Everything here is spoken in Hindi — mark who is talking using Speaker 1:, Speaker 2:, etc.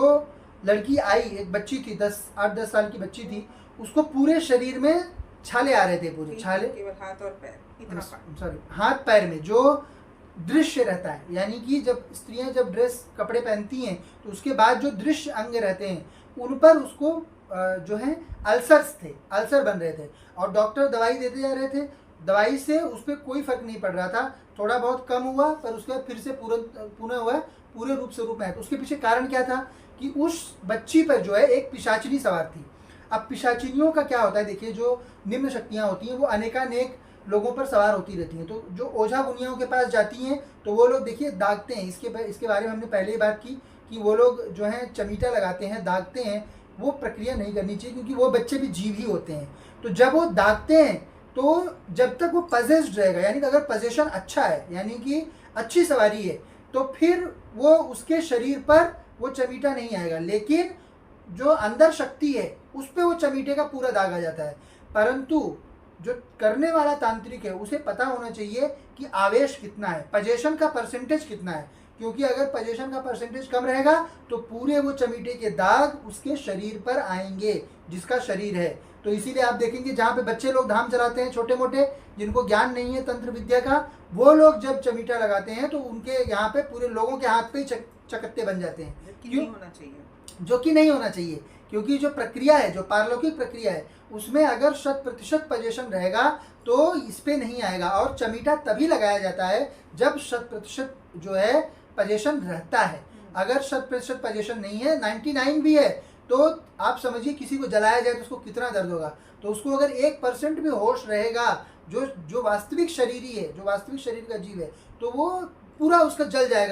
Speaker 1: जो लड़की आई, एक बच्ची थी, 8-10 साल की बच्ची थी, उसको पूरे शरीर में छाले आ रहे थे, पूरे छाले,
Speaker 2: केवल हाथ और पैर, इतना
Speaker 1: सॉरी हाथ पैर में जो दृश्य रहता है, यानी कि जब स्त्रियां जब ड्रेस कपड़े पहनती हैं तो उसके बाद जो दृश्य अंग रहते हैं उन पर उसको जो है अल्सर्स थे, अल्सर बन रहे थे, और डॉक्टर दवाई देते जा रहे थे। दवाई से उस पर कोई फर्क नहीं पड़ रहा था, थोड़ा बहुत कम हुआ, पर उसके बाद फिर से पुनः हुआ पूरे रूप में है। तो उसके पीछे कारण क्या था कि उस बच्ची पर जो है एक पिशाचिनी सवार थी। अब पिशाचिनियों का क्या होता है, देखिए जो निम्न शक्तियाँ होती हैं वो अनेकानेक लोगों पर सवार होती रहती हैं। तो जो ओझा गुनियाओं के पास जाती हैं तो वो लोग देखिए दागते हैं, इसके बारे में हमने पहले ही बात की कि वो लोग जो है चमीटा लगाते हैं, दागते हैं। वो प्रक्रिया नहीं करनी चाहिए, क्योंकि वो बच्चे भी जीव ही होते हैं। तो जब वो दागते हैं तो जब तक वो पजेस्ड रहेगा, यानी कि अगर पजेशन अच्छा है, यानी कि अच्छी सवारी है, तो फिर वो उसके शरीर पर वो चमीटा नहीं आएगा। लेकिन जो अंदर शक्ति है उस पर वो चमीटे का पूरा दाग आ जाता है। परंतु जो करने वाला तांत्रिक है उसे पता होना चाहिए कि आवेश कितना है, पजेशन का परसेंटेज कितना है, क्योंकि अगर पजेशन का परसेंटेज कम रहेगा तो पूरे वो चमीटे के दाग उसके शरीर पर आएंगे, जिसका शरीर है। तो इसीलिए आप देखेंगे जहाँ पे बच्चे लोग धाम चलाते हैं, छोटे मोटे, जिनको ज्ञान नहीं है तंत्र विद्या का, वो लोग जब चमीटा लगाते हैं तो उनके यहाँ पे पूरे लोगों के हाथ पे ही चकत्ते बन जाते हैं।
Speaker 2: क्यों होना चाहिए,
Speaker 1: जो कि नहीं होना चाहिए, क्योंकि जो प्रक्रिया है, जो पारलौकिक प्रक्रिया है, उसमें अगर 100% पजेशन रहेगा तो इस पे नहीं आएगा। और चमीटा तभी लगाया जाता है जब 100% जो है पजेशन रहता है। अगर 100% पजेशन नहीं है, 99 भी है, तो आप समझिए किसी को जलाया जाए तो उसको कितना दर्द होगा। तो उसको अगर 1% भी होश रहेगा, जो वास्तविक शरीरी है, जो वास्तविक शरीर का जीव है, तो वो पूरा उसका जल जाएगा।